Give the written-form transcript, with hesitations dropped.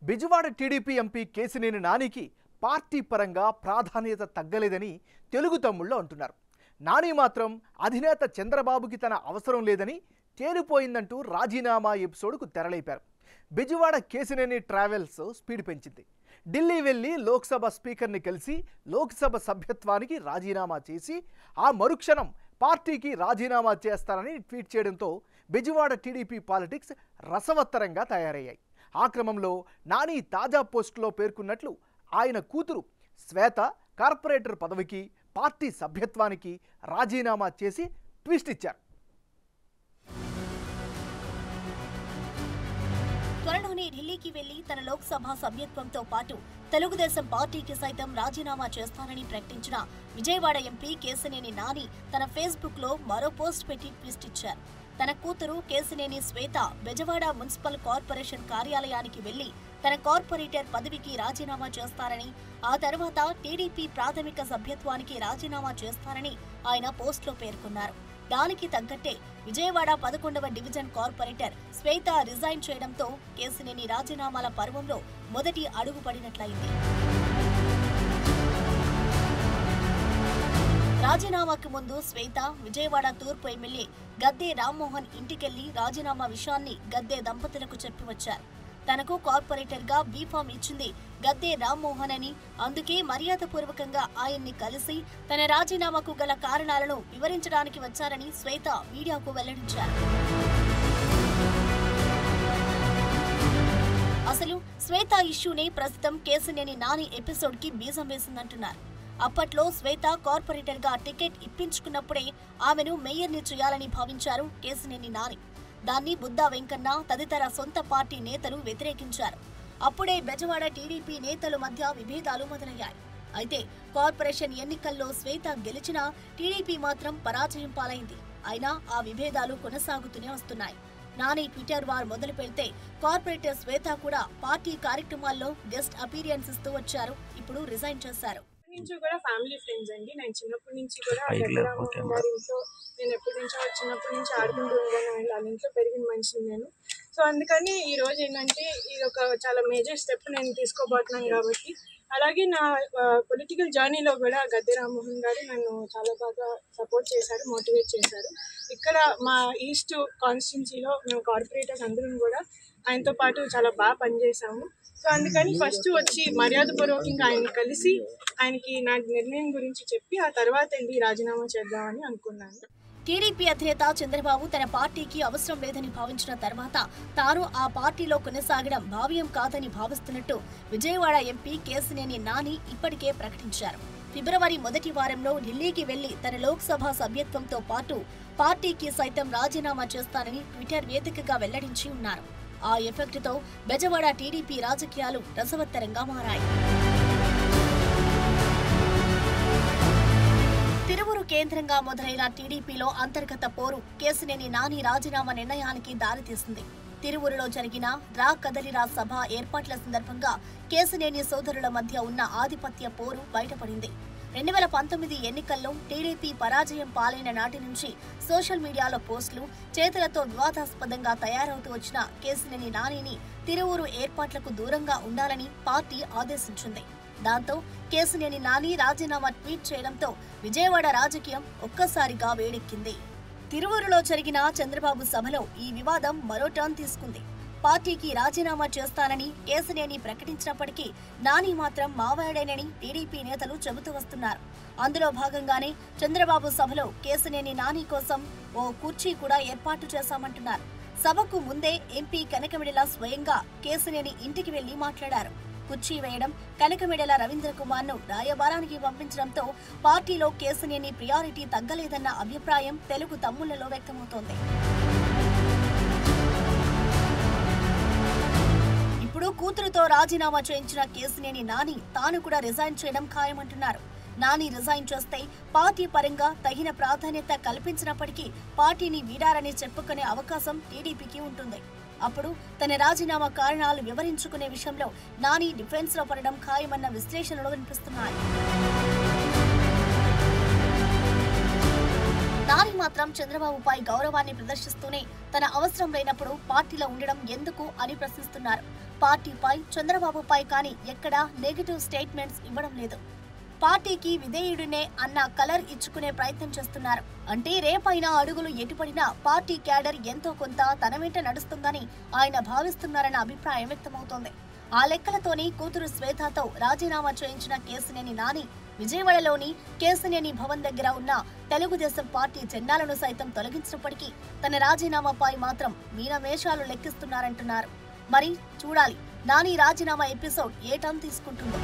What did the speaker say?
Bezawada TDP MP Kesineni నానికి party పరంగా ప్రాధాన్యత తగ్గలేదని తెలుగు తమ్ముళ్ళు అంటున్నారు. నాని మాత్రం అధినేత చంద్రబాబుకి తన అవసరం లేదని తేలిపోయిందంటూ రాజీనామా ఎపిసోడ్కు తెరలేపారు. బిజవాడ కేసినేని ట్రావెల్స్ స్పీడ్ పెంచింది. ఢిల్లీ వెళ్లి లోక్సభ స్పీకర్ని కలిసి లోక్సభ సభ్యత్వానికి రాజీనామా చేసి ఆ మరుక్షణం పార్టీకి రాజీనామా చేస్తారని ట్వీట్ చేయడంతో బిజవాడ టీడీపీ పాలిటిక్స్ రసవత్తరంగా తయారయ్యాయి. ఆ క్రమంలో నాని తాజా పోస్టులో పేర్కొన్నట్లు ఆయన కూతురు శ్వేత కార్పొరేటర్ పదవికి పార్టీ సభ్యత్వానికి రాజీనామా చేసి ట్విస్ట్ ఇచ్చారు. త్వరలోనే ఢిల్లీకి వెళ్లి తన లోక్సభ సభ్యత్వంతో పాటు తెలుగుదేశం పార్టీకి సైతం రాజీనామా చేస్తానని ప్రకటించిన విజయవాడ ఎంపీ కేసినేని నాని తన ఫేస్బుక్ లో మరో పోస్ట్ పెట్టి ట్విస్ట్ ఇచ్చారు. తన కూతురు కేసినేని శ్వేత బెజవాడ మున్సిపల్ కార్పొరేషన్ కార్యాలయానికి వెళ్లి తన కార్పొరేటర్ పదవికి రాజీనామా చేస్తారని, ఆ తర్వాత టీడీపీ ప్రాథమిక సభ్యత్వానికి రాజీనామా చేస్తారని ఆయన పోస్టులో పేర్కొన్నారు. దానికి తగ్గట్టే విజయవాడ 11వ డివిజన్ కార్పొరేటర్ శ్వేత రిజైన్ చేయడంతో కేసినేని రాజీనామాల పర్వంలో మొదటి అడుగు పడినట్లయింది. రాజీనామాకు ముందు శ్వేత విజయవాడ తూర్పు ఎమ్మెల్యే గద్దె రామ్మోహన్ ఇంటికెళ్లి రాజీనామా విషయాన్ని గద్దె దంపతులకు చెప్పి వచ్చారు. తనకు కార్పొరేటర్ గా బీఫామ్ ఇచ్చింది గద్దె రామ్మోహన్ అని, అందుకే మర్యాదపూర్వకంగా ఆయన్ని కలిసి తన రాజీనామాకు గల కారణాలను వివరించడానికి వచ్చారని శ్వేత మీడియాకు వెల్లడించారు. అసలు శ్వేత ఇష్యూనే ప్రస్తుతం కేసినేని నాని ఎపిసోడ్ కి బీజం వేసిందంటున్నారు. అప్పట్లో శ్వేత కార్పొరేటర్ గా టికెట్ ఇప్పించుకున్నప్పుడే ఆమెను మేయర్ని చేయాలని భావించారు కేసినేని నాని. దాన్ని బుద్దా వెంకన్న తదితర సొంత పార్టీ నేతలు వ్యతిరేకించారు. అప్పుడే బెజవాడ టీడీపీ నేతల మధ్య విభేదాలు మొదలయ్యాయి. అయితే కార్పొరేషన్ ఎన్నికల్లో శ్వేత గెలిచినా టీడీపీ మాత్రం పరాజయం పాలైంది. అయినా ఆ విభేదాలు కొనసాగుతూనే వస్తున్నాయి. నాని ట్విట్టర్ వార్ మొదలు పెడితే కార్పొరేటర్ శ్వేత కూడా పార్టీ కార్యక్రమాల్లో గెస్ట్ అపీరియన్స్ ఇస్తూ వచ్చారు. ఇప్పుడు రిజైన్ చేశారు. నుంచి కూడా ఫ్యామిలీ ఫ్రెండ్స్ అండి. నేను చిన్నప్పటి నుంచి కూడా గారి ఇంట్లో నేను ఎప్పటి నుంచో చిన్నప్పటి నుంచి ఆడుకుంటూ ఉంటాను. వాళ్ళ ఇంట్లో పెరిగిన మనిషిని నేను. సో అందుకని ఈ రోజు ఏంటంటే ఇది ఒక చాలా మేజర్ స్టెప్ నేను తీసుకోబోతున్నాను కాబట్టి, అలాగే నా పొలిటికల్ జర్నీలో కూడా గద్దె రామ్మోహన్ గారు నన్ను చాలా బాగా సపోర్ట్ చేశారు, మోటివేట్ చేశారు. ఇక్కడ మా ఈస్ట్ కాన్స్టిట్యున్సీలో మేము కార్పొరేటర్స్ అందరం కూడా ఆయనతో పాటు చాలా బాగా పనిచేసాము. సో అందుకని ఫస్ట్ వచ్చి మర్యాదపూర్వకంగా ఆయన్ని కలిసి ఆయనకి నా నిర్ణయం గురించి చెప్పి ఆ తర్వాత వెళ్ళి రాజీనామా చేద్దామని అనుకున్నాను. టీడీపీ అధినేత చంద్రబాబు తన పార్టీకి అవసరం లేదని భావించిన తర్వాత తాను ఆ పార్టీలో కొనసాగడం భావ్యం కాదని భావిస్తున్నట్టు విజయవాడ ఎంపీ కేసినేని నాని ఇప్పటికే ప్రకటించారు. ఫిబ్రవరి మొదటి వారంలో ఢిల్లీకి వెళ్లి తన లోక్సభ సభ్యత్వంతో పాటు పార్టీకి సైతం రాజీనామా చేస్తానని ట్విట్టర్ వేదికగా వెల్లడించి ఉన్నారు. ఆ ఎఫెక్ట్తో బెజవాడ టీడీపీ రాజకీయాలు రసవత్తరంగా మారాయి. తిరువురు కేంద్రంగా మొదలైన టీడీపీలో అంతర్గత పోరు కేసినేని నాని రాజీనామా నిర్ణయానికి దారితీసింది. తిరువురులో జరిగిన రా కదలిరా సభ ఏర్పాట్ల సందర్భంగా కేసినేని సోదరుల మధ్య ఉన్న ఆధిపత్య పోరు బయటపడింది. 2019 ఎన్నికల్లో టీడీపీ పరాజయం పాలైన నాటి నుంచి సోషల్ మీడియాలో పోస్టులు, చేతులతో వివాదాస్పదంగా తయారవుతూ వచ్చిన కేసినేని నానిని తిరువురు ఏర్పాట్లకు దూరంగా ఉండాలని పార్టీ ఆదేశించింది. దాంతో కేసినేని నాని రాజీనామా ట్వీట్ చేయడంతో విజయవాడ రాజకీయం ఒక్కసారిగా వేడెక్కింది. తిరువురులో జరిగిన చంద్రబాబు సభలో ఈ వివాదం మరో టర్న్ తీసుకుంది. పార్టీకి రాజీనామా చేస్తానని కేసినేని ప్రకటించినప్పటికీ నాని మాత్రం మావాడేనని టీడీపీ నేతలు చెబుతూ వస్తున్నారు. అందులో భాగంగానే చంద్రబాబు సభలో కేసినేని నాని కోసం ఓ కుర్చీ కూడా ఏర్పాటు చేశామంటున్నారు. సభకు ముందే ఎంపీ కనకమిడెల స్వయంగా కేసినేని ఇంటికి వెళ్లి మాట్లాడారు. కుర్చీ వేయడం, కనకమిడెల రవీంద్ర కుమార్ ను రాయబారానికి పంపించడంతో పార్టీలో కేసినేని ప్రియారిటీ తగ్గలేదన్న అభిప్రాయం తెలుగు తమ్ముళ్లలో వ్యక్తమవుతోంది. ఇప్పుడు కూతురుతో రాజీనామా చేయించిన కేసినేని నాని తాను కూడా రిజైన్ చేయడం ఖాయమంటున్నారు. నాని రిజైన్ చేస్తే పార్టీ పరంగా తగిన ప్రాధాన్యత కల్పించినప్పటికీ పార్టీని వీడారని చెప్పుకునే అవకాశం టీడీపీకి ఉంటుంది. అప్పుడు తన రాజీనామా కారణాలు వివరించుకునే విషయంలో నాని డిఫెన్స్ లో పడడం ఖాయమన్న విశ్లేషణలు వినిపిస్తున్నాయి. నాని మాత్రం చంద్రబాబుపై గౌరవాన్ని ప్రదర్శిస్తూనే తన అవసరం లేనప్పుడు పార్టీలో ఉండడం ఎందుకు అని ప్రశ్నిస్తున్నారు. పార్టీపై, చంద్రబాబుపై కానీ ఎక్కడా నెగటివ్ స్టేట్మెంట్స్ ఇవ్వడం లేదు. పార్టీకి విధేయుడినే అన్న కలర్ ఇచ్చుకునే ప్రయత్నం చేస్తున్నారు. అంటే రేపైనా అడుగులు ఎటుపడినా పార్టీ క్యాడర్ ఎంతో కొంత తన వెంట నడుస్తుందని ఆయన భావిస్తున్నారన్న అభిప్రాయం వ్యక్తమవుతోంది. ఆ లెక్కలతోని కూతురు శ్వేతతో రాజీనామా చేయించిన కేశినేని నాని విజయవాడలోని కేశినేని భవన్ దగ్గర ఉన్న తెలుగుదేశం పార్టీ జెండాలను సైతం తొలగించినప్పటికీ తన రాజీనామాపై మాత్రం మీనమేషాలు లెక్కిస్తున్నారంటున్నారు. మరి చూడాలి నాని రాజీనామా ఎపిసోడ్ ఏ టర్న్ తీసుకుంటుందో.